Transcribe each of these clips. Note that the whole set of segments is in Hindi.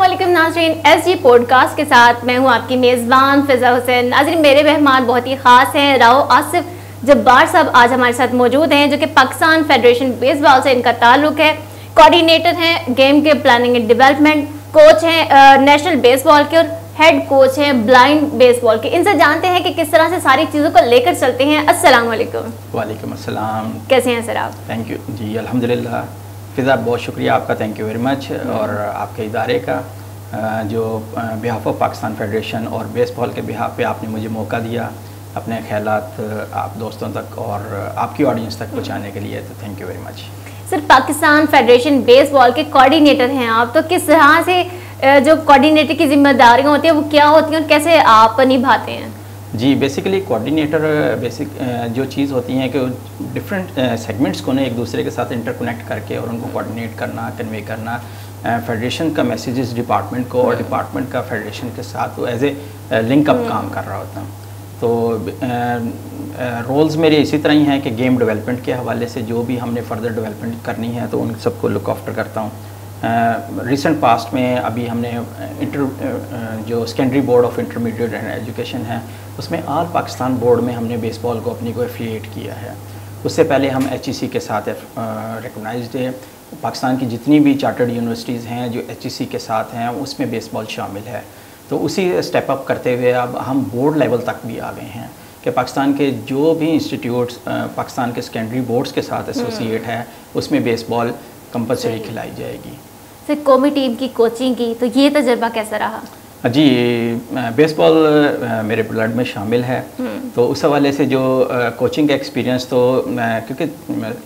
अस्सलामुअलैकुम नाज़रीन, एसजी पॉडकास्ट के साथ मैं हूं आपकी मेज़बान फ़िज़ा हुसैन। नाज़रीन, मेरे मेहमान बहुत ही ख़ास हैं। राव आसिफ जब्बार साहब आज हमारे साथ मौजूद हैं, जो कि पाकिस्तान फेडरेशन बेसबॉल से इनका ताल्लुक़ है। कोऑर्डिनेटर हैं गेम के प्लानिंग एंड डेवलपमेंट, कोच हैं नेशनल बेसबॉल के और हेड कोच हैं ब्लाइंड बेसबॉल के। इनसे जानते हैं कि किस तरह से सारी चीज़ों को लेकर चलते हैं। अस्सलामुअलैकुम। वालेकुम अस्सलाम। कैसे हैं सर आप? थैंक यू जी, अल्हम्दुलिल्लाह। फ़िज़ा, बहुत शुक्रिया आपका, थैंक यू वेरी मच, और आपके इदारे का जो बिहाफ ऑफ पाकिस्तान फेडरेशन और बेसबॉल के बिहाफ पे आपने मुझे मौका दिया अपने ख़यालात आप दोस्तों तक और आपकी ऑडियंस तक पहुँचाने के लिए, तो thank you very much. Sir, Pakistan federation baseball के कोऑर्डिनेटर हैं आप, तो किस तरह से जो कोऑर्डिनेटर की जिम्मेदारियां होती हैं वो क्या होती हैं और कैसे आप निभाते हैं? जी, बेसिकली कोऑर्डिनेटर जो चीज़ होती हैं कि डिफरेंट सेगमेंट्स को ना एक दूसरे के साथ इंटरकनेक्ट करके और उनको कोऑर्डिनेट करना, कन्वे करना, फेडरेशन का मैसेजेस डिपार्टमेंट को और डिपार्टमेंट का फेडरेशन के साथ वो एज ए लिंक अप काम कर रहा होता है। तो रोल्स मेरे इसी तरह ही हैं कि गेम डेवलपमेंट के हवाले से जो भी हमने फर्दर डेवलपमेंट करनी है तो उन सबको लुक आफ्टर करता हूँ। रिसेंट पास्ट में अभी हमने जो secondary board of intermediate and education है उसमें ऑल पाकिस्तान बोर्ड में हमने बेसबॉल को अपनी को एफिलिएट किया है। उससे पहले हम HEC के साथ रिकॉग्नाइज्ड है। पाकिस्तान की जितनी भी चार्टर्ड यूनिवर्सिटीज़ हैं जो HEC के साथ हैं उसमें बेसबॉल शामिल है। तो उसी स्टेप अप करते हुए अब हम बोर्ड लेवल तक भी आ गए हैं कि पाकिस्तान के जो भी इंस्टीट्यूट्स पाकिस्तान के सेकेंडरी बोर्ड्स के साथ एसोसिएट है उसमें बेसबॉल कंपलसरी खिलाई जाएगी। सर, कौमी टीम की कोचिंग की, तो ये तजर्बा कैसा रहा? जी, बेसबॉल मेरे ब्लड में शामिल है, तो उस हवाले से जो कोचिंग का एक्सपीरियंस तो क्योंकि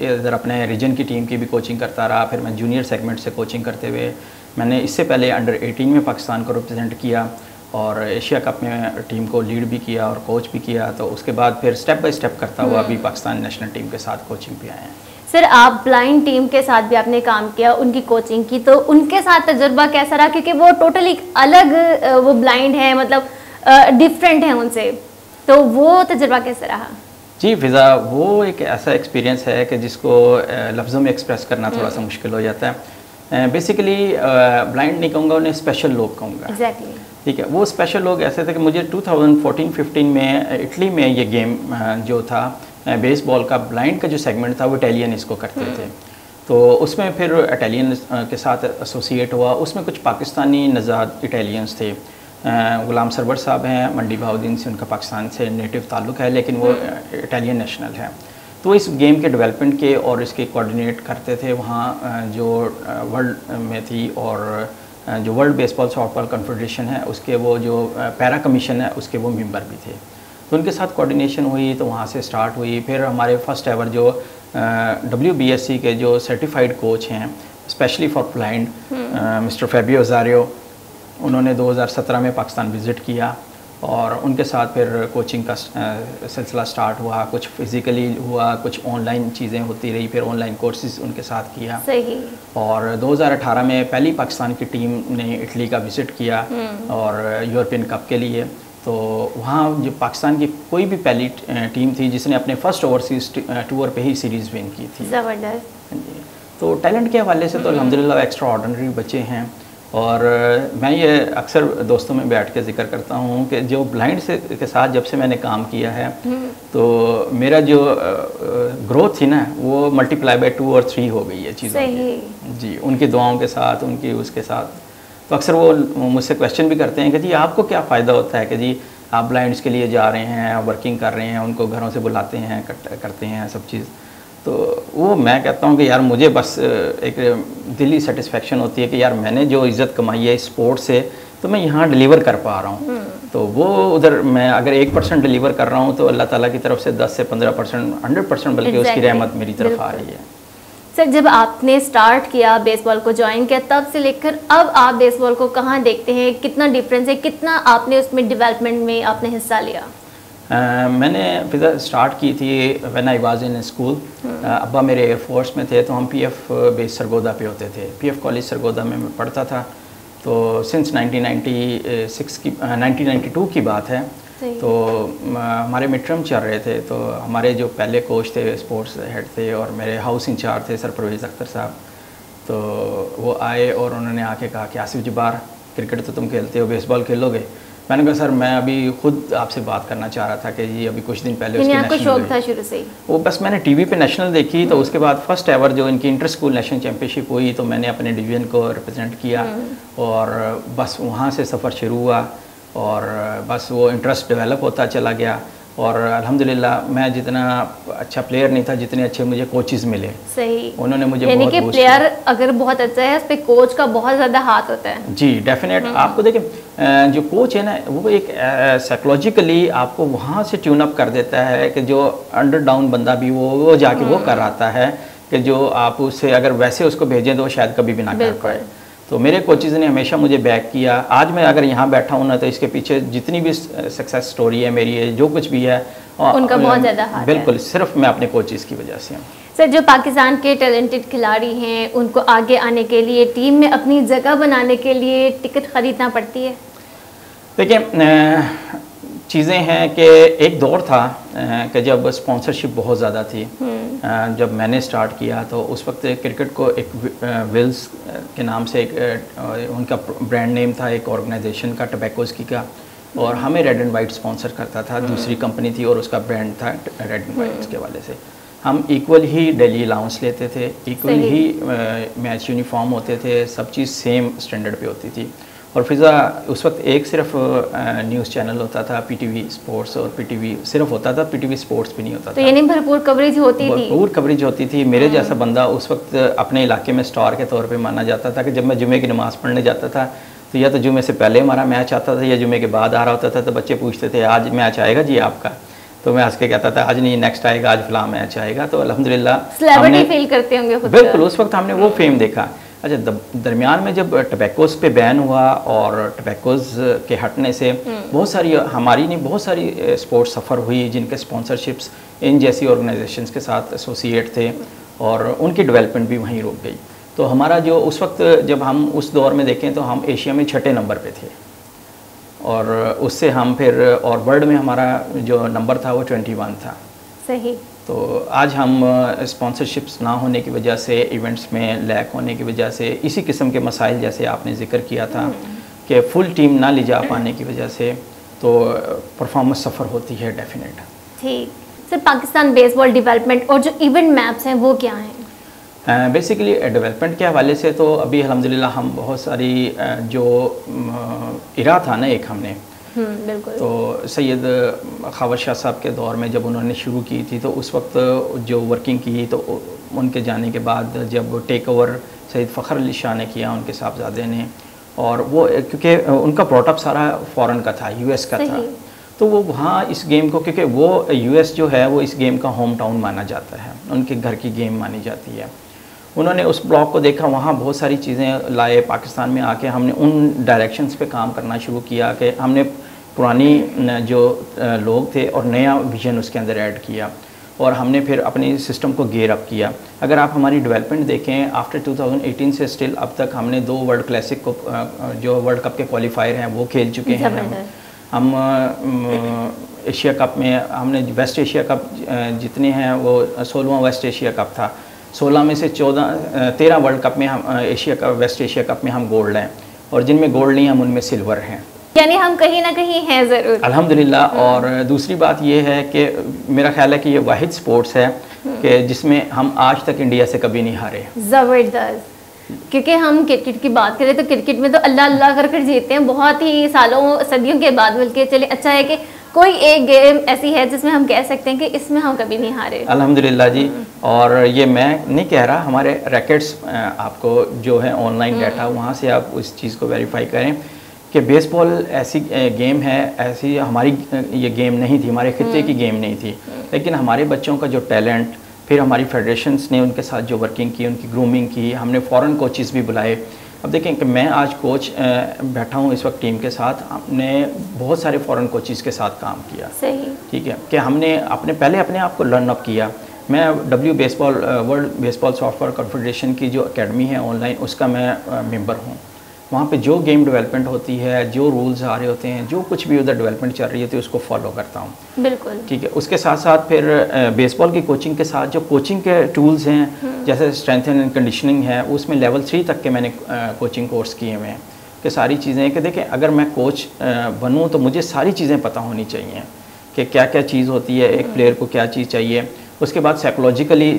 इधर अपने रीजन की टीम की भी कोचिंग करता रहा, फिर मैं जूनियर सेगमेंट से कोचिंग करते हुए मैंने इससे पहले अंडर 18 में पाकिस्तान को रिप्रेजेंट किया और एशिया कप में टीम को लीड भी किया और कोच भी किया। तो उसके बाद फिर स्टेप बाय स्टेप करता हुआ अभी पाकिस्तान नेशनल टीम के साथ कोचिंग पे आए हैं। सर, आप ब्लाइंड टीम के साथ भी आपने काम किया, उनकी कोचिंग की, तो उनके साथ तजुर्बा कैसा रहा? क्योंकि वो टोटली अलग वो ब्लाइंड है, मतलब डिफरेंट है उनसे, तो वो तजुर्बा कैसा रहा? जी फ़िज़ा, वो एक ऐसा एक्सपीरियंस है कि जिसको लफ्ज़ों में एक्सप्रेस करना थोड़ा सा मुश्किल हो जाता है। बेसिकली ब्लाइंड नहीं कहूँगा, उन्हें स्पेशल लोग कहूँगा। एग्जैक्टली। ठीक है, वो स्पेशल लोग ऐसे थे कि मुझे 2014-15 में इटली में ये गेम जो था बेसबॉल का ब्लाइंड का जो सेगमेंट था वो इटालियन इसको करते थे। तो उसमें फिर इटालियन के साथ एसोसिएट हुआ। उसमें कुछ पाकिस्तानी नज़ाद इटालियंस थे। गुलाम सरवर साहब हैं, मंडी बहाउद्दीन से उनका पाकिस्तान से नेटिव ताल्लुक़ है, लेकिन वो इटालियन नेशनल है। तो इस गेम के डेवलपमेंट के और इसके कोऑर्डिनेट करते थे वहाँ जो वर्ल्ड में थी, और जो वर्ल्ड बेसबॉल सॉफ्टबॉल कॉन्फेडरेशन है उसके वो जो पैरा कमीशन है उसके वो मेंबर भी थे। तो उनके साथ कोऑर्डिनेशन हुई, तो वहाँ से स्टार्ट हुई। फिर हमारे फर्स्ट एवर जो WBSC के जो सर्टिफाइड कोच हैं specially for blind mister Fabio Zario, उन्होंने 2017 में पाकिस्तान विज़िट किया और उनके साथ फिर कोचिंग का सिलसिला स्टार्ट हुआ। कुछ फिज़िकली हुआ, कुछ ऑनलाइन चीज़ें होती रही, फिर ऑनलाइन कोर्सेज उनके साथ किया। सही। और 2018 में पहली पाकिस्तान की टीम ने इटली का विज़िट किया और यूरोपियन कप के लिए। तो वहाँ जो पाकिस्तान की कोई भी पहली टीम थी जिसने अपने फर्स्ट ओवरसीज़ टूर पे ही सीरीज़ विन की थी। ज़बरदस्त। तो टैलेंट के हवाले से तो अल्हम्दुलिल्लाह एक्स्ट्रा ऑर्डिनरी बच्चे हैं। और मैं ये अक्सर दोस्तों में बैठ के जिक्र करता हूँ कि जो ब्लाइंड से के साथ जब से मैंने काम किया है तो मेरा जो ग्रोथ थी ना वो मल्टीप्लाई बाय 2 और 3 हो गई है चीज़ों की। जी, उनकी दुआओं के साथ, उनकी उसके साथ। तो अक्सर वो मुझसे क्वेश्चन भी करते हैं कि जी आपको क्या फ़ायदा होता है कि जी आप ब्लाइंड्स के लिए जा रहे हैं, वर्किंग कर रहे हैं, उनको घरों से बुलाते हैं, करते हैं सब चीज़। तो वो मैं कहता हूँ कि यार मुझे बस एक दिली सेटिस्फेक्शन होती है कि यार मैंने जो इज़्ज़त कमाई है स्पोर्ट्स से तो मैं यहाँ डिलीवर कर पा रहा हूँ। तो वो उधर मैं अगर 1% डिलीवर कर रहा हूँ तो अल्लाह ताला की तरफ से 10 से 15%, 100% बल्कि उसकी रहमत मेरी तरफ आ रही है। सर, जब आपने स्टार्ट किया बेसबॉल को ज्वाइन किया तब से लेकर अब आप बेसबॉल को कहाँ देखते हैं? कितना डिफरेंस है? कितना आपने उसमें डेवलपमेंट में आपने हिस्सा लिया? मैंने फिर स्टार्ट की थी when I was in school. अब्बा मेरे एयरफोर्स में थे तो हम PF बेस सरगोदा पे होते थे। PF कॉलेज सरगोदा में मैं पढ़ता था। तो सिंस 1992 की बात है। तो हमारे मिड टर्म चल रहे थे तो हमारे जो पहले कोच थे, स्पोर्ट्स हेड थे और मेरे हाउस इंचार्ज थे सर परवेज़ अख्तर साहब, तो वो आए और उन्होंने आके कहा कि आसिफ जब्बार क्रिकेट तो तुम खेलते हो, बेसबॉल खेलोगे? मैंने कहा सर मैं अभी खुद आपसे बात करना चाह रहा था कि जी अभी कुछ दिन पहले उसकी आपको शौक था शुरू से ही? वो बस मैंने टीवी पे नेशनल देखी, तो उसके बाद फर्स्ट एवर जो इनकी इंटर स्कूल नेशनल चैम्पियनशिप हुई तो मैंने अपने डिवीज़न को रिप्रेजेंट किया और बस वहाँ से सफ़र शुरू हुआ और बस वो इंटरेस्ट डेवलप होता चला गया और अल्हम्दुलिल्लाह मैं जितना अच्छा प्लेयर नहीं था जितने अच्छे मुझे कोचेस मिले। सही, उन्होंने मुझे यानी बहुत कि प्लेयर अगर बहुत अच्छा है उस पे कोच का बहुत ज़्यादा हाथ होता है। जी डेफिनेट। आपको देखिए जो कोच है ना वो एक साइकोलॉजिकली आपको वहाँ से ट्यून अप कर देता है कि जो अंडर डाउन बंदा भी वो जाके वो कर आता है कि जो आप उससे अगर वैसे उसको भेजें तो शायद कभी भी ना कर पाए। तो मेरे कोचेज़ ने हमेशा मुझे बैक किया। आज मैं अगर यहाँ बैठा हूँ ना तो इसके पीछे जितनी भी सक्सेस स्टोरी है मेरी है, जो कुछ भी है उनका बहुत ज़्यादा हाथ है। बिल्कुल, सिर्फ मैं अपने कोचेज़ की वजह से हूँ। सर जो पाकिस्तान के टैलेंटेड खिलाड़ी हैं उनको आगे आने के लिए, टीम में अपनी जगह बनाने के लिए टिकट ख़रीदना पड़ती है? देखिए चीज़ें हैं कि एक दौर था कि जब स्पॉन्सरशिप बहुत ज़्यादा थी। जब मैंने स्टार्ट किया तो उस वक्त क्रिकेट को एक विल्स के नाम से एक उनका ब्रांड नेम था एक ऑर्गेनाइजेशन का, टबैकोज़ का, और हमें रेड एंड वाइट स्पॉन्सर करता था। दूसरी कंपनी थी और उसका ब्रांड था रेड एंड वाइट के वाले से। हम इक्वल ही डेली अलाउंस लेते थे, इक्वल ही मैच यूनिफॉर्म होते थे, सब चीज़ सेम स्टैंडर्ड पे होती थी। और फिज़ा उस वक्त एक सिर्फ न्यूज़ चैनल होता था पीटीवी स्पोर्ट्स, और पीटीवी सिर्फ होता था, पीटीवी स्पोर्ट्स भी नहीं होता था। यानी भरपूर कवरेज होती थी? भरपूर कवरेज होती थी। मेरे जैसा बंदा उस वक्त अपने इलाके में स्टार के तौर पे माना जाता था कि जब मैं जुमे की नमाज़ पढ़ने जाता था तो या तो जुमे से पहले हमारा मैच आता था या जुमे के बाद आ रहा होता था, तो बच्चे पूछते थे आज मैच आएगा जी आपका? तो मैं हंस के कहता था आज नहीं, नेक्स्ट आएगा, आज फलां मैच आएगा। तो अल्हम्दुलिल्लाह सेलिब्रिटी फील करते होंगे खुद? बिल्कुल, उस वक्त हमने वो फेम देखा। अच्छा, दरमियान में जब टबैकोज़ पे बैन हुआ और टबैकोज़ के हटने से बहुत सारी हमारी नहीं बहुत सारी स्पोर्ट्स सफ़र हुई जिनके स्पॉन्सरशिप्स इन जैसी ऑर्गेनाइजेशंस के साथ एसोसिएट थे और उनकी डेवलपमेंट भी वहीं रुक गई। तो हमारा जो उस वक्त जब हम उस दौर में देखें तो हम एशिया में 6ठे नंबर पे थे और उससे हम फिर और वर्ल्ड में हमारा जो नंबर था वो 21 था। सही। तो आज हम स्पॉन्सरशिप्स ना होने की वजह से, इवेंट्स में लैक होने की वजह से, इसी किस्म के मसाइल जैसे आपने जिक्र किया था कि फुल टीम ना ले जा पाने की वजह से तो परफॉर्मेंस सफ़र होती है डेफिनेट। ठीक। सर पाकिस्तान बेसबॉल डेवलपमेंट और जो इवेंट मैप्स हैं वो क्या हैं? बेसिकली डेवलपमेंट के हवाले से तो अभी अल्हम्दुलिल्लाह हम बहुत सारी जो इरा था ना एक हमने बिल्कुल। तो सैयद खावर शाह साहब के दौर में जब उन्होंने शुरू की थी तो उस वक्त जो वर्किंग की तो उनके जाने के बाद जब टेक ओवर सैयद फ़खर अली शाह ने किया उनके साहबजादे ने, और वो क्योंकि उनका प्रोटअप सारा फ़ॉरेन का था, यूएस का था, तो वो वहाँ इस गेम को, क्योंकि वो यूएस जो है वो इस गेम का होम टाउन माना जाता है, उनके घर की गेम मानी जाती है। उन्होंने उस ब्लॉक को देखा, वहाँ बहुत सारी चीज़ें लाए, पाकिस्तान में आके हमने उन डायरेक्शंस पे काम करना शुरू किया कि हमने पुरानी जो लोग थे और नया विजन उसके अंदर ऐड किया और हमने फिर अपने सिस्टम को गेयर अप किया। अगर आप हमारी डेवलपमेंट देखें आफ्टर 2018 से स्टिल अब तक हमने 2 वर्ल्ड क्लासिक को जो वर्ल्ड कप के क्वालिफायर हैं वो खेल चुके हैं। हम एशिया कप में हमने वेस्ट एशिया कप जितने हैं वो 16वां वेस्ट एशिया कप था, 16 में से 13 वर्ल्ड कप में हम Asia cup West Asia cup में हम गोल्ड हैं और जिनमें गोल्ड नहीं हम उनमें सिल्वर हैं, यानी हम कहीं ना कहीं हैं ज़रूर अल्हम्दुलिल्लाह। और दूसरी बात ये है कि मेरा ख्याल है कि ये वाहिद स्पोर्ट्स है कि जिसमें हम आज तक इंडिया से कभी नहीं हारे। ज़बरदस्त। क्योंकि हम क्रिकेट की बात करें तो क्रिकेट में तो अल्लाह अल्लाह कर जीतते हैं, बहुत ही सालों सदियों के बाद मिलके चले। अच्छा है कि कोई एक गेम ऐसी है जिसमें हम कह सकते हैं कि इसमें हम कभी नहीं हारे, अल्हम्दुलिल्लाह जी। और ये मैं नहीं कह रहा, हमारे रैकेट्स आपको जो है ऑनलाइन डाटा वहाँ से आप उस चीज़ को वेरीफाई करें कि बेसबॉल ऐसी गेम है, ऐसी हमारी ये गेम नहीं थी, हमारे खित्ते की गेम नहीं थी, लेकिन हमारे बच्चों का जो टैलेंट, फिर हमारी फेडरेशंस ने उनके साथ जो वर्किंग की, उनकी ग्रूमिंग की, हमने फ़ॉरेन कोचेज़ भी बुलाए। अब देखें कि मैं आज कोच बैठा हूँ इस वक्त टीम के साथ, हमने बहुत सारे फ़ॉरेन कोचेज़ के साथ काम किया। सही। ठीक है कि हमने पहले अपने आप को लर्न अप किया। मैं वर्ल्ड बेसबॉल सॉफ्टवेयर कॉन्फेडरेशन की जो एकेडमी है ऑनलाइन, उसका मैं मेंबर हूँ। वहाँ पे जो गेम डेवलपमेंट होती है, जो रूल्स आ रहे होते हैं, जो कुछ भी उधर डेवलपमेंट चल रही होती है, उसको फॉलो करता हूँ। बिल्कुल ठीक है। उसके साथ साथ फिर बेसबॉल की कोचिंग के साथ जो कोचिंग के टूल्स हैं जैसे स्ट्रेंथ एंड कंडीशनिंग है, उसमें लेवल 3 तक के मैंने कोचिंग कोर्स किए हुए हैं। कि सारी चीज़ें कि देखें अगर मैं कोच बनूँ तो मुझे सारी चीज़ें पता होनी चाहिए कि क्या क्या चीज़ होती है, एक प्लेयर को क्या चीज़ चाहिए। उसके बाद साइकोलॉजिकली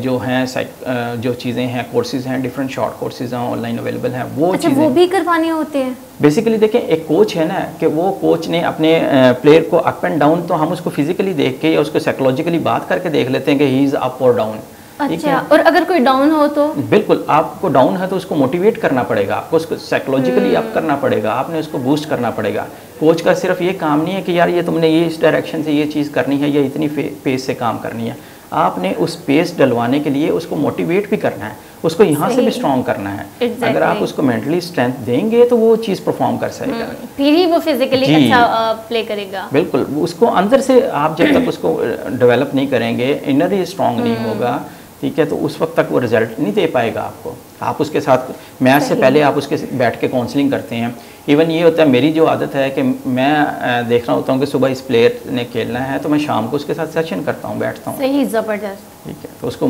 जो हैं जो चीज़ें हैं, कोर्सेज़ हैं, डिफरेंट शॉर्ट कोर्सेज हैं ऑनलाइन अवेलेबल हैं, वो अच्छा वो भी करवाने होते हैं। बेसिकली देखें एक कोच है ना कि वो कोच ने अपने प्लेयर को अप एंड डाउन, तो हम उसको फिजिकली देख के या उसको साइकोलॉजिकली बात करके देख लेते हैं कि ही इज़ अप और डाउन। अच्छा, और अगर कोई डाउन हो तो? बिल्कुल, आपको डाउन है तो उसको मोटिवेट करना पड़ेगा, आपको उसको साइकोलॉजिकली अप करना पड़ेगा, आपने उसको बूस्ट करना पड़ेगा। कोच का सिर्फ ये काम नहीं है कि यार ये तुमने ये इस डायरेक्शन से ये चीज़ करनी है या इतनी पेस से काम करनी है, आपने उस पेस डलवाने के लिए उसको मोटिवेट भी करना है, उसको यहाँ से भी स्ट्रॉन्ग करना है। अगर आप उसको मेंटली स्ट्रेंथ देंगे तो वो चीज़ परफॉर्म कर सकेगा, फिर ही वो फिजिकली अच्छा प्ले करेगा। बिल्कुल, उसको अंदर से आप जब तक उसको डेवलप नहीं करेंगे, इनर ही स्ट्रॉन्ग नहीं होगा, ठीक है, तो उस वक्त तक वो रिजल्ट नहीं दे पाएगा आपको। आप उसके साथ मैच से पहले आप उसके बैठ के काउंसलिंग करते हैं। इवन ये होता है, मेरी जो आदत है कि मैं देख रहा होता हूँ कि सुबह इस प्लेयर ने खेलना है तो मैं शाम को उसके साथ सेशन करता हूँ, बैठता हूँ। सही, ज़बरदस्त। ठीक है, तो उसको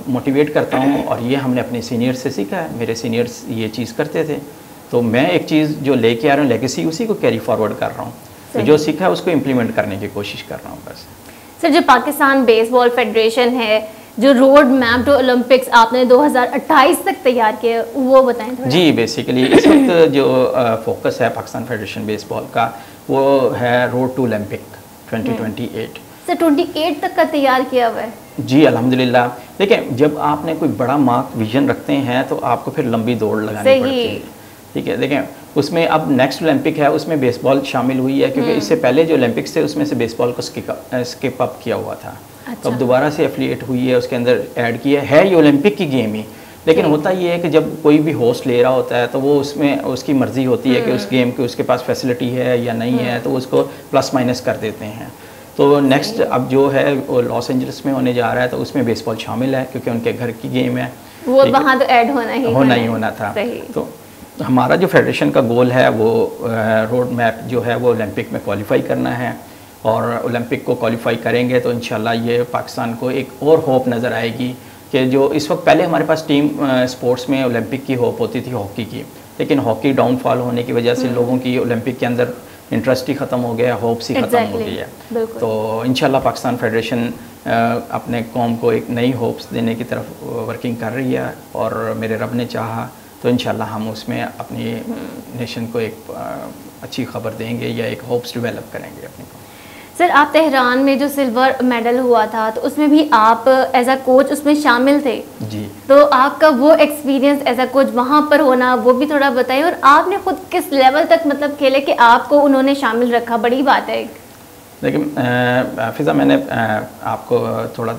मोटिवेट करता हूँ, और ये हमने अपने सीनियर से सीखा है, मेरे सीनियर्स ये चीज़ करते थे, तो मैं एक चीज़ जो लेके आ रहा हूँ लेगेसी, उसी को कैरी फॉरवर्ड कर रहा हूँ, तो जो सीखा है उसको इम्प्लीमेंट करने की कोशिश कर रहा हूँ बस। सर, जो पाकिस्तान बेसबॉल फेडरेशन है, जो रोड मैप टू ओलंपिक्स आपने 2028 तक तैयार किया, वो बताएं थोड़ा। जी, बेसिकली इस वक्त जो फोकस है पाकिस्तान फेडरेशन बेसबॉल का, वो है रोड टू ओलंपिक 2028। सर 28 तक का तैयार किया हुआ है? जी अल्हम्दुलिल्लाह। देखिए, जब आपने कोई बड़ा मार्क विजन रखते हैं तो आपको फिर लंबी दौड़ लगानी पड़ती है। ठीक है, देखें उसमें अब नेक्स्ट ओलंपिक है, उसमें बेसबॉल शामिल हुई है, क्योंकि इससे पहले जो ओलंपिक्स थे उसमें से बेसबॉल को स्किप अप किया हुआ था। अच्छा। तो अब दोबारा से एफिलिएट हुई है, उसके अंदर ऐड किया है, ये ओलंपिक की गेम ही। लेकिन होता ये है कि जब कोई भी होस्ट ले रहा होता है तो वो उसमें उसकी मर्ज़ी होती है कि उस गेम की उसके पास फैसिलिटी है या नहीं है, तो उसको प्लस माइनस कर देते हैं। तो नेक्स्ट अब जो है वो लॉस एंजल्स में होने जा रहा है, तो उसमें बेसबॉल शामिल है क्योंकि उनके घर की गेम है, वो वहाँ तो ऐड होना था। तो हमारा जो फेडरेशन का गोल है वो रोड मैप जो है वो ओलंपिक में क्वालिफाई करना है, और ओलंपिक को क्वालिफाई करेंगे तो इंशाल्लाह ये पाकिस्तान को एक और होप नज़र आएगी कि जो इस वक्त पहले हमारे पास टीम स्पोर्ट्स में ओलंपिक की होप होती थी हॉकी की, लेकिन हॉकी डाउनफॉल होने की वजह से लोगों की ओलंपिक के अंदर इंटरेस्ट ही ख़त्म हो गया, होप्स ही ख़त्म हो गई है। तो इंशाल्लाह पाकिस्तान फेडरेशन अपने कौम को एक नई होप्स देने की तरफ वर्किंग कर रही है, और मेरे रब ने चाहा तो इंशाल्लाह हम उसमें अपनी नेशन को एक अच्छी खबर देंगे या एक होप्स डेवलप करेंगे अपने को। सर, आप तेहरान में जो सिल्वर मेडल हुआ था तो उसमें भी आप एज अ कोच उसमें शामिल थे जी, तो आपका वो एक्सपीरियंस एज अ कोच वहाँ पर होना वो भी थोड़ा बताइए, और आपने खुद किस लेवल तक मतलब खेले कि आपको उन्होंने शामिल रखा, बड़ी बात है। लेकिन फिज़ा, मैंने आपको थोड़ा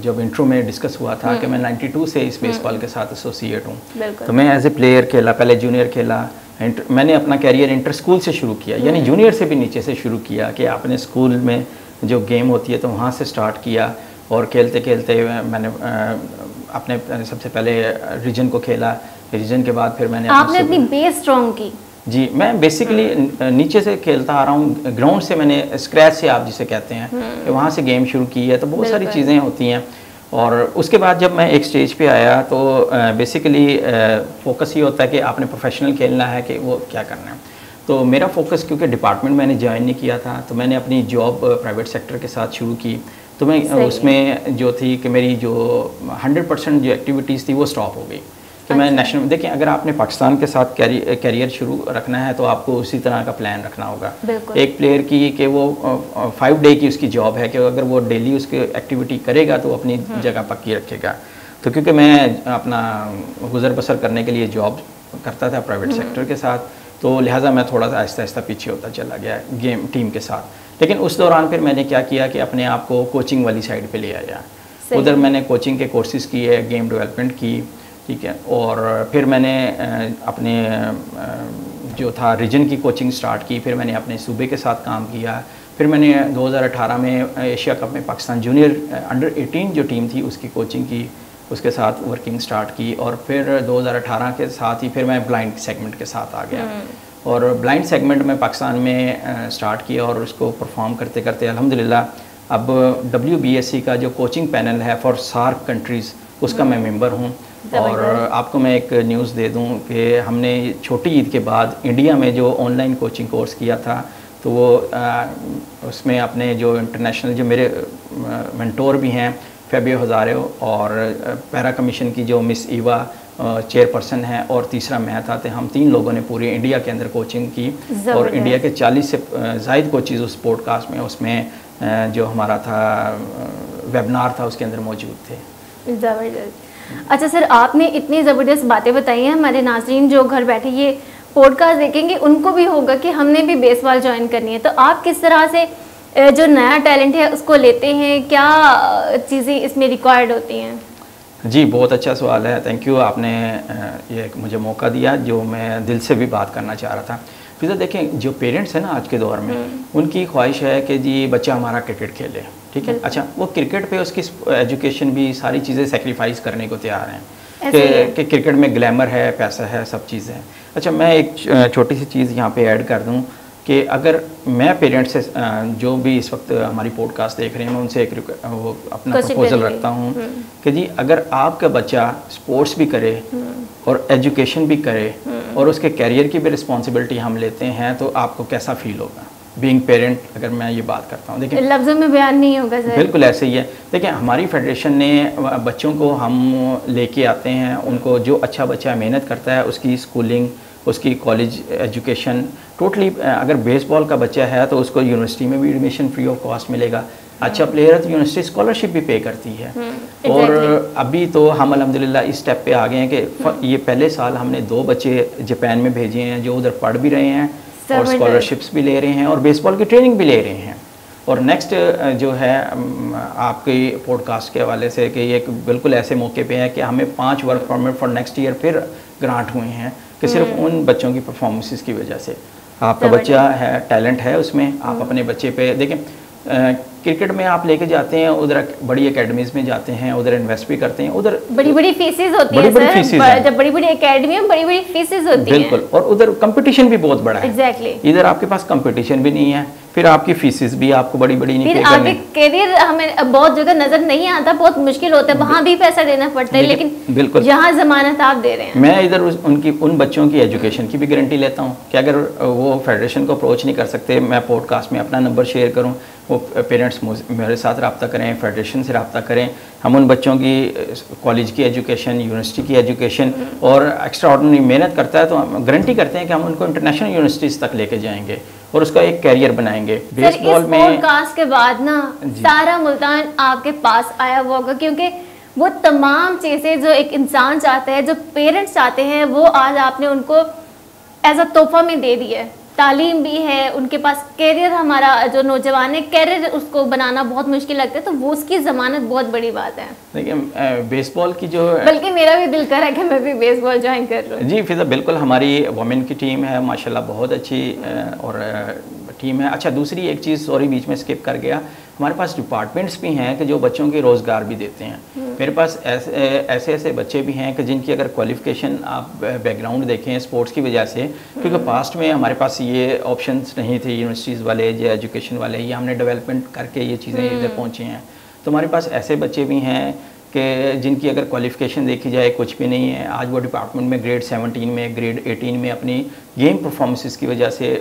जब इंट्रो में डिस्कस हुआ था कि मैं 92 से इस बेसबॉल के साथ एसोसिएट हूँ, तो मैं एज ए प्लेयर खेला, पहले जूनियर खेला, मैंने अपना कैरियर इंटर स्कूल से शुरू किया, यानी जूनियर से भी नीचे से शुरू किया कि आपने स्कूल में जो गेम होती है तो वहाँ से स्टार्ट किया, और खेलते खेलते मैंने अपने सबसे पहले रीजन को खेला, रीजन के बाद फिर मैंने आपने अपनी बेस स्ट्रॉन्ग की। जी, मैं बेसिकली नीचे से खेलता आ रहा हूँ, ग्राउंड से मैंने स्क्रैच से आप जिसे कहते हैं कि वहाँ से गेम शुरू की है, तो बहुत सारी चीज़ें होती हैं। और उसके बाद जब मैं एक स्टेज पे आया तो बेसिकली फोकस ये होता है कि आपने प्रोफेशनल खेलना है कि वो क्या करना है। तो मेरा फोकस, क्योंकि डिपार्टमेंट मैंने ज्वाइन नहीं किया था, तो मैंने अपनी जॉब प्राइवेट सेक्टर के साथ शुरू की, तो मैं उसमें जो थी कि मेरी जो 100% जो एक्टिविटीज़ थी वो स्टॉप हो गई कि मैं नेशनल, देखिए अगर आपने पाकिस्तान के साथ कैरियर शुरू रखना है तो आपको उसी तरह का प्लान रखना होगा। एक प्लेयर की कि वो 5 डे की उसकी जॉब है कि अगर वो डेली उसकी एक्टिविटी करेगा तो अपनी जगह पक्की रखेगा। तो क्योंकि मैं अपना गुजर बसर करने के लिए जॉब करता था प्राइवेट सेक्टर के साथ, तो लिहाजा मैं थोड़ा सा आहिस्ता आहिस्ता पीछे होता चला गया गेम टीम के साथ। लेकिन उस दौरान फिर मैंने क्या किया कि अपने आप को कोचिंग वाली साइड पे ले आया। उधर मैंने कोचिंग के कोर्सेज किए, गेम डेवलपमेंट की, ठीक है, और फिर मैंने अपने जो था रीजन की कोचिंग स्टार्ट की, फिर मैंने अपने सूबे के साथ काम किया, फिर मैंने 2018 में एशिया कप में पाकिस्तान जूनियर अंडर 18 जो टीम थी उसकी कोचिंग की, उसके साथ वर्किंग स्टार्ट की, और फिर 2018 के साथ ही फिर मैं ब्लाइंड सेगमेंट के साथ आ गया। और ब्लाइंड सेगमेंट में पाकिस्तान में स्टार्ट किया और उसको परफॉर्म करते करते अल्हम्दुलिल्लाह अब WBSC का जो कोचिंग पैनल है फॉर सार्क कंट्रीज़ उसका मैं मेंबर हूँ। और आपको मैं एक न्यूज़ दे दूँ कि हमने छोटी ईद के बाद इंडिया में जो ऑनलाइन कोचिंग कोर्स किया था, तो वो उसमें अपने जो इंटरनेशनल जो मेरे मेंटोर भी हैं फेबियो हज़ारे और पैरा कमीशन की जो मिस ईवा चेयरपर्सन है और तीसरा मैं था, तो हम 3 लोगों ने पूरे इंडिया के अंदर कोचिंग की और इंडिया के 40 से ज़ायद कोचेज़ उस पॉडकास्ट में, उसमें जो हमारा था वेबिनार था उसके अंदर मौजूद थे। ज़बरदस्त। अच्छा सर, आपने इतनी ज़बरदस्त बातें बताई हैं, हमारे नाज़रीन जो घर बैठे ये पॉडकास्ट देखेंगे उनको भी होगा कि हमने भी बेसबॉल ज्वाइन करनी है, तो आप किस तरह से जो नया टैलेंट है उसको लेते हैं, क्या चीज़ें इसमें रिक्वायर्ड होती हैं? जी, बहुत अच्छा सवाल है, थैंक यू। आपने ये मुझे मौका दिया जो मैं दिल से भी बात करना चाह रहा था। फिर देखें, जो पेरेंट्स हैं ना आज के दौर में, उनकी ख्वाहिश है कि जी बच्चा हमारा क्रिकेट खेले, ठीक है। अच्छा, वो क्रिकेट पे उसकी एजुकेशन भी सारी चीज़ें सेक्रीफाइस करने को तैयार हैं कि क्रिकेट में ग्लैमर है, पैसा है, सब चीज़ें हैं। अच्छा, मैं एक छोटी सी चीज़ यहाँ पे ऐड कर दूँ कि अगर मैं पेरेंट्स से जो भी इस वक्त हमारी पॉडकास्ट देख रहे हैं, मैं उनसे एक वो अपना प्रपोजल रखता हूँ कि जी अगर आपका बच्चा स्पोर्ट्स भी करे और एजुकेशन भी करे और उसके कैरियर की भी रिस्पॉन्सिबिलिटी हम लेते हैं, तो आपको कैसा फील होगा बीइंग पेरेंट। अगर मैं ये बात करता हूँ, देखिए लफ्ज़ों में बयान नहीं होगा सर। बिल्कुल ऐसे ही है। देखिए, हमारी फेडरेशन ने बच्चों को हम लेके आते हैं, उनको जो अच्छा बच्चा मेहनत करता है उसकी स्कूलिंग, उसकी कॉलेज एजुकेशन टोटली, अगर बेसबॉल का बच्चा है तो उसको यूनिवर्सिटी में भी एडमिशन फ्री ऑफ कॉस्ट मिलेगा। अच्छा प्लेयर है तो यूनिवर्सिटी स्कॉलरशिप भी पे करती है। और अभी तो हम अल्हम्दुलिल्लाह इस स्टेप पे आ गए हैं कि ये पहले साल हमने 2 बच्चे जापान में भेजे हैं जो उधर पढ़ भी रहे हैं और स्कॉलरशिप्स भी ले रहे हैं और बेसबॉल की ट्रेनिंग भी ले रहे हैं। और नेक्स्ट जो है आपके पॉडकास्ट के हवाले से कि ये बिल्कुल ऐसे मौके पे है कि हमें 5 work permit for next year फिर ग्रांट हुए हैं कि सिर्फ उन बच्चों की परफॉर्मेंसेस की वजह से। आपका बच्चा है, टैलेंट है उसमें, आप अपने बच्चे पे देखें। क्रिकेट में आप लेके जाते हैं, उधर बड़ी एकेडमीज में जाते हैं, उधर इन्वेस्ट भी करते हैं, उधर बड़ी बड़ी फीसेस होती हैं सर, जब बड़ी बड़ी एकेडमी में बड़ी बड़ी फीसेस होती हैं। बिल्कुल, और उधर कंपटीशन भी बहुत बड़ा है। एग्जैक्टली। इधर आपके पास कंपटीशन भी नहीं है, फिर आपकी फीसेस भी आपको बड़ी बड़ी नहीं पे करनी। फिर आपके करियर हमें बहुत जगह नजर नहीं आता, बहुत मुश्किल होता है, वहाँ भी पैसा देना पड़ता है, लेकिन बिल्कुल यहाँ जमानत आप दे रहे हैं। मैं इधर उन बच्चों की एजुकेशन की भी गारंटी लेता हूँ कि अगर वो फेडरेशन को अप्रोच नहीं कर सकते, मैं पॉडकास्ट में अपना नंबर शेयर करूँ, वो पेरेंट्स मेरे साथ रब्ता करें, फेडरेशन से रब्ता करें, हम उन बच्चों की कॉलेज की एजुकेशन, यूनिवर्सिटी की एजुकेशन और एक्स्ट्रा ऑर्डिनरी मेहनत करता है तो हम गारंटी करते हैं कि हम उनको इंटरनेशनल यूनिवर्सिटीज़ तक लेके जाएंगे और उसका एक कैरियर बनाएंगे। बेसबॉल में पॉडकास्ट के बाद ना सारा मुल्तान आपके पास आया हुआ होगा, क्योंकि वो तमाम चीज़ें जो एक इंसान चाहता है, जो पेरेंट्स चाहते हैं, वो आज आपने उनको एज अ तोहफा में दे दिया है। तालीम भी है, उनके पास कैरियर, हमारा जो नौजवान है कैरियर उसको बनाना बहुत मुश्किल लगता है, तो वो उसकी ज़मानत बहुत बड़ी बात है। देखिए बेसबॉल की जो, बल्कि मेरा भी दिल कर रहा है कि मैं भी बेसबॉल ज्वाइन कर लूँ। जी फिजा, बिल्कुल हमारी वुमेन की टीम है माशाल्लाह, बहुत अच्छी और टीम है। अच्छा, दूसरी एक चीज़ सॉरी बीच में स्किप कर गया, हमारे पास डिपार्टमेंट्स भी हैं कि जो बच्चों के रोज़गार भी देते हैं। मेरे पास ऐसे बच्चे भी हैं कि जिनकी अगर क्वालिफ़िकेशन आप बैकग्राउंड देखें स्पोर्ट्स की वजह से, क्योंकि पास्ट में हमारे पास ये ऑप्शंस नहीं थे, यूनिवर्सिटीज़ वाले या एजुकेशन वाले, ये हमने डेवलपमेंट करके ये चीज़ें इधर पहुँची हैं। तो हमारे पास ऐसे बच्चे भी हैं कि जिनकी अगर क्वालिफ़िकेशन देखी जाए कुछ भी नहीं है, आज वो डिपार्टमेंट में ग्रेड 17 में, ग्रेड 18 में अपनी गेम परफॉर्मेंसेस की वजह से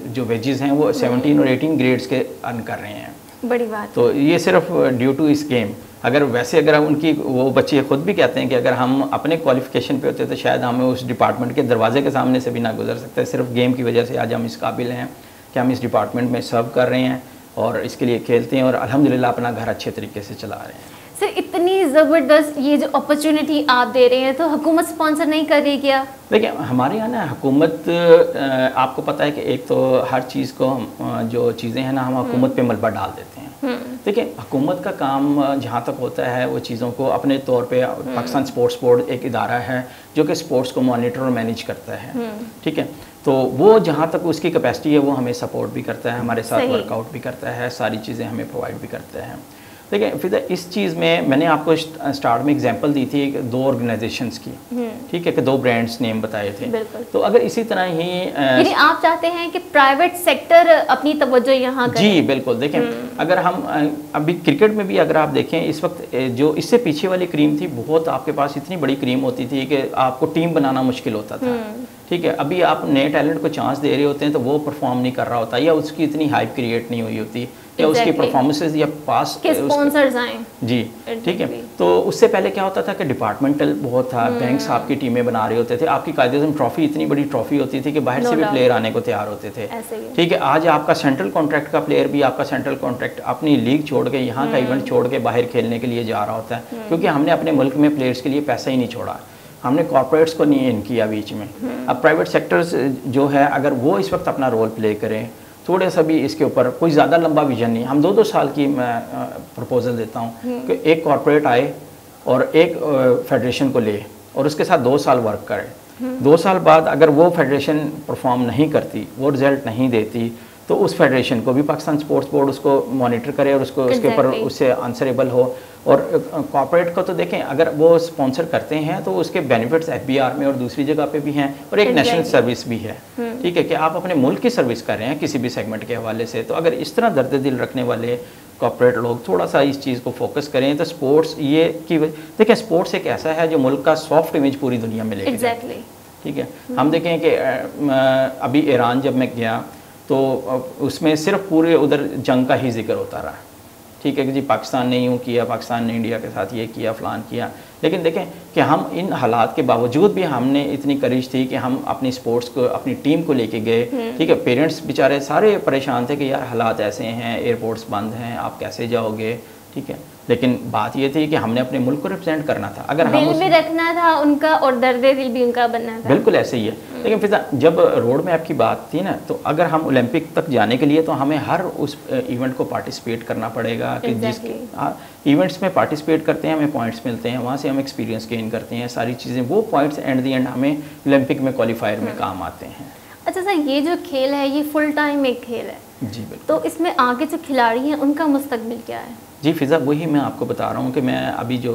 जो वेजेस हैं वो 17 और 18 ग्रेड्स के अर्न कर रहे हैं। बड़ी बात। तो ये सिर्फ ड्यू टू इस गेम। अगर वैसे अगर उनकी, वो बच्चे खुद भी कहते हैं कि अगर हम अपने क्वालिफ़िकेशन पे होते तो शायद हमें उस डिपार्टमेंट के दरवाजे के सामने से भी ना गुजर सकते। सिर्फ गेम की वजह से आज हम इस काबिल हैं कि हम इस डिपार्टमेंट में सर्व कर रहे हैं और इसके लिए खेलते हैं और अल्हम्दुलिल्लाह अपना घर अच्छे तरीके से चला रहे हैं। सर, इतनी ज़बरदस्त ये जो अपॉर्चुनिटी आप दे रहे हैं, तो हुकूमत स्पॉन्सर नहीं कर रही क्या? देखिए हमारे यहाँ ना हुकूमत, आपको पता है कि एक तो हर चीज़ को जो चीज़ें हैं ना हम हुकूमत पे मलबा डाल देते हैं। देखिए हुकूमत का काम जहाँ तक होता है वो चीज़ों को अपने तौर पे, पाकिस्तान स्पोर्ट्स बोर्ड एक इदारा है जो कि स्पोर्ट्स को मॉनिटर और मैनेज करता है, ठीक है। तो वो जहाँ तक उसकी कैपेसिटी है वो हमें सपोर्ट भी करता है, हमारे साथ वर्कआउट भी करता है, सारी चीज़ें हमें प्रोवाइड भी करता है। देखिए फिर इस चीज़ में मैंने आपको स्टार्ट में एग्जांपल दी थी 2 ऑर्गेनाइजेशंस की, ठीक है, कि 2 ब्रांड्स नेम बताए थे। तो अगर इसी तरह ही यानी आप चाहते हैं कि प्राइवेट सेक्टर अपनी तवज्जो यहाँ करे। जी बिल्कुल, देखें अगर हम अभी क्रिकेट में भी अगर आप देखें इस वक्त जो इससे पीछे वाली क्रीम थी, बहुत आपके पास इतनी बड़ी क्रीम होती थी कि आपको टीम बनाना मुश्किल होता था, ठीक है। अभी आप नए टैलेंट को चांस दे रहे होते हैं तो वो परफॉर्म नहीं कर रहा होता, या उसकी इतनी हाइप क्रिएट नहीं हुई होती, या उसकी परफॉर्मेंसेस या पास स्पॉन्सर्स आए जी, ठीक है। तो उससे पहले क्या होता था कि डिपार्टमेंटल बहुत था, बैंक्स आपकी टीमें बना रहे होते थे, आपकी कायदेआज़म ट्रॉफी इतनी बड़ी ट्रॉफी होती थी कि बाहर से भी प्लेयर आने को तैयार होते थे, ठीक है। आज आपका सेंट्रल कॉन्ट्रैक्ट का प्लेयर भी आपका सेंट्रल कॉन्ट्रैक्ट अपनी लीग छोड़ के, यहाँ का इवेंट छोड़ के बाहर खेलने के लिए जा रहा होता है, क्योंकि हमने अपने मुल्क में प्लेयर्स के लिए पैसा ही नहीं छोड़ा, हमने कॉर्पोरेट्स को नहीं इन किया बीच में। अब प्राइवेट सेक्टर्स जो है अगर वो इस वक्त अपना रोल प्ले करें, थोड़ा सा भी इसके ऊपर कोई ज़्यादा लंबा विजन नहीं, हम 2-2 साल की मैं प्रपोजल देता हूँ कि एक कॉर्पोरेट आए और एक फेडरेशन को ले और उसके साथ 2 साल वर्क करे। 2 साल बाद अगर वो फेडरेशन परफॉर्म नहीं करती, वो रिजल्ट नहीं देती, तो उस फेडरेशन को भी पाकिस्तान स्पोर्ट्स बोर्ड उसको मॉनिटर करे और उसको उसके ऊपर उससे आंसरेबल हो। और कॉर्पोरेट को तो देखें अगर वो स्पॉन्सर करते हैं तो उसके बेनिफिट्स एफबीआर में और दूसरी जगह पे भी हैं, और एक नेशनल सर्विस भी है, ठीक है, कि आप अपने मुल्क की सर्विस कर रहे हैं किसी भी सेगमेंट के हवाले से। तो अगर इस तरह दर्द दिल रखने वाले कॉर्पोरेट लोग थोड़ा सा इस चीज़ को फोकस करें तो स्पोर्ट्स ये कि देखिए स्पोर्ट्स एक ऐसा है जो मुल्क का सॉफ्ट इमेज पूरी दुनिया में लेके जाता है, ठीक है। हम देखें कि अभी ईरान जब मैं गया तो उसमें सिर्फ पूरे उधर जंग का ही जिक्र होता रहा, ठीक है, कि जी पाकिस्तान ने यूँ किया, पाकिस्तान ने इंडिया के साथ ये किया, फलान किया। लेकिन देखें कि हम इन हालात के बावजूद भी हमने इतनी करेज थी कि हम अपनी स्पोर्ट्स को, अपनी टीम को लेके गए, ठीक है। पेरेंट्स बेचारे सारे परेशान थे कि यार हालात ऐसे हैं, एयरपोर्ट्स बंद हैं, आप कैसे जाओगे, ठीक है। लेकिन बात ये थी कि हमने अपने मुल्क को रिप्रेजेंट करना था, अगर हम दिल भी रखना था उनका और दर्द दिल भी उनका बनना था। बिल्कुल ऐसे ही है। लेकिन फिर जब रोड मैप की बात थी ना, तो अगर हम ओलंपिक तक जाने के लिए तो हमें हर उस इवेंट को पार्टिसिपेट करना पड़ेगा कि जिसके इवेंट्स में पार्टिसिपेट करते हैं हमें पॉइंट्स मिलते हैं, वहाँ से हम एक्सपीरियंस गेन करते हैं, सारी चीज़ें वो पॉइंट्स एंड दी एंड हमें ओलंपिक में क्वालिफायर में काम आते हैं। अच्छा सर, ये जो खेल है ये फुल टाइम एक खेल है जी बिल्कुल, तो इसमें आगे जो खिलाड़ी हैं उनका मुस्तकबिल क्या है? जी फिज़ा, वही मैं आपको बता रहा हूँ कि मैं अभी जो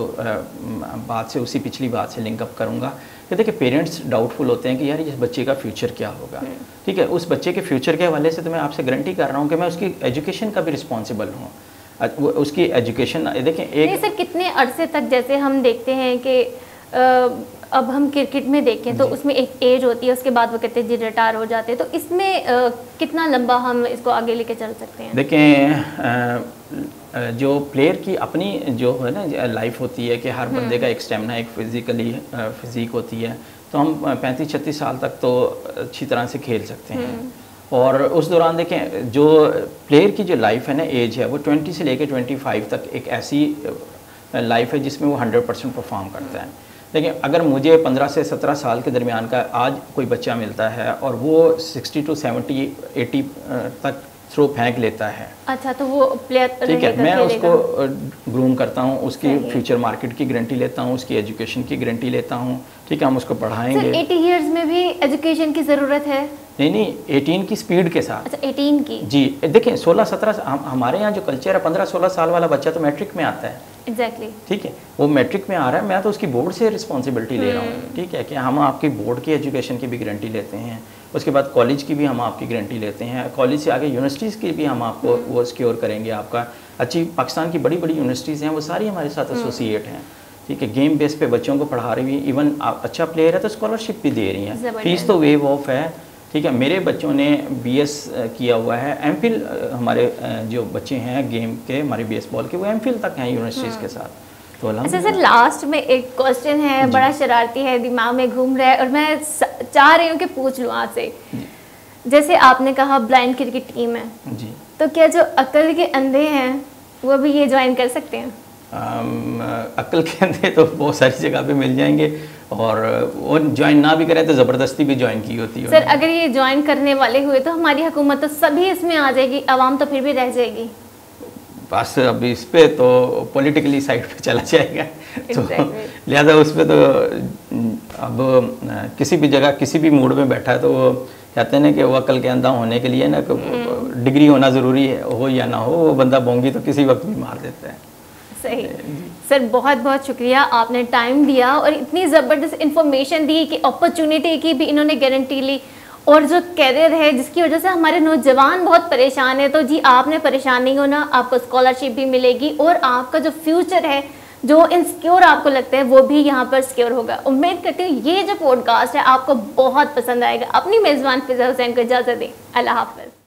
बात से उसी पिछली बात से लिंकअप करूँगा कि देखिए पेरेंट्स डाउटफुल होते हैं कि यार इस बच्चे का फ्यूचर क्या होगा, ठीक है। उस बच्चे के फ्यूचर के हवाले से तो मैं आपसे गारंटी कर रहा हूँ कि मैं उसकी एजुकेशन का भी रिस्पॉन्सिबल हूँ। उसकी एजुकेशन देखें एक सर कितने अरसे तक, जैसे हम देखते हैं कि अब हम क्रिकेट में देखें तो उसमें एक एज होती है, उसके बाद वो कहते हैं जी रिटायर हो जाते हैं, तो इसमें कितना लंबा हम इसको आगे लेके चल सकते हैं? देखें जो प्लेयर की अपनी जो है ना लाइफ होती है कि हर बंदे का एक स्टेमिना, एक फिज़िक होती है, तो हम 35-36 साल तक तो अच्छी तरह से खेल सकते हैं। और उस दौरान देखें जो प्लेयर की जो लाइफ है ना, एज है वो 20 से लेकर 25 तक एक ऐसी लाइफ है जिसमें वो 100% परफॉर्म करता है। लेकिन अगर मुझे 15 से 17 साल के दरमियान का आज कोई बच्चा मिलता है और वो 60 to 70-80 तक थ्रो फेंक लेता है, अच्छा, तो वो प्लेयर, ठीक है, मैं उसको ग्रूम करता हूँ, उसकी फ्यूचर मार्केट की गारंटी लेता हूँ, उसकी एजुकेशन की गारंटी लेता हूँ, ठीक है, हम उसको पढ़ाएंगे। 80 इयर्स में भी एजुकेशन की ज़रूरत है? नहीं, 18 की स्पीड के साथ। अच्छा, 18 की, जी। देखें 16-17 हमारे यहाँ जो कल्चर है, 15-16 साल वाला बच्चा तो मैट्रिक में आता है, एग्जैक्टली, ठीक है, वो मैट्रिक में आ रहा है, मैं तो उसकी बोर्ड से रिस्पॉन्सिबिलिटी ले रहा हूँ, ठीक है, कि हम आपकी बोर्ड की एजुकेशन की भी गारंटी लेते हैं, उसके बाद कॉलेज की भी हम आपकी गारंटी लेते हैं, कॉलेज से आगे यूनिवर्सिटीज़ की भी हम आपको वो सिक्योर करेंगे। आपका अच्छी पाकिस्तान की बड़ी बड़ी यूनिवर्सिटीज़ हैं वो सारी हमारे साथ एसोसिएट हैं, ठीक है, गेम बेस पे बच्चों को पढ़ा रही हुई, इवन अच्छा प्लेयर है तो स्कॉलरशिप भी दे रही हैं, फीस तो वेव ऑफ है, ठीक है। मेरे बच्चों ने BS किया हुआ है, एमफिल हमारे जो बच्चे हैं गेम के, हमारे बेसबॉल के, वो एमफिल तक हैं यूनिवर्सिटीज़ के साथ। तो अच्छा सर, लास्ट में एक क्वेश्चन है, बड़ा शरारती है, दिमाग में घूम रहा है और मैं चाह रही हूँ कि पूछ लूँ आपसे। जैसे आपने कहा ब्लाइंड क्रिकेट टीम है जी, तो क्या जो अक्ल के अंधे हैं वो भी ये ज्वाइन कर सकते हैं? अक्ल के अंधे तो बहुत सारी जगह पे मिल जाएंगे, और वो ज्वाइन ना भी करें तो ज़बरदस्ती भी ज्वाइन की होती है। सर अगर ये ज्वाइन करने वाले हुए तो हमारी हुकूमत तो सभी इसमें आ जाएगी, आवाम तो फिर भी रह जाएगी। बस अब इस पे तो पॉलिटिकली साइड पे चला जाएगा, तो लिहाजा उस पर तो अब किसी भी जगह किसी भी मूड में बैठा है तो वो कहते हैं ना कि वो अकल के अंधा होने के लिए ना डिग्री होना ज़रूरी है, हो या ना हो, वो बंदा बोंगी तो किसी वक्त भी मार देता है। सही। सर बहुत बहुत शुक्रिया, आपने टाइम दिया और इतनी ज़बरदस्त इंफॉर्मेशन दी कि अपॉर्चुनिटी की भी इन्होंने गारंटी ली, और जो कैरियर है जिसकी वजह से हमारे नौजवान बहुत परेशान है, तो जी आपने परेशान नहीं होना, आपको स्कॉलरशिप भी मिलेगी और आपका जो फ्यूचर है, जो इनसिक्योर आपको लगता है, वो भी यहाँ पर सिक्योर होगा। उम्मीद करती हूँ ये जो पॉडकास्ट है आपको बहुत पसंद आएगा। अपनी मेज़बान फिज़ा हुसैन को इजाज़त दें। अल्लाह हाफ़िज़।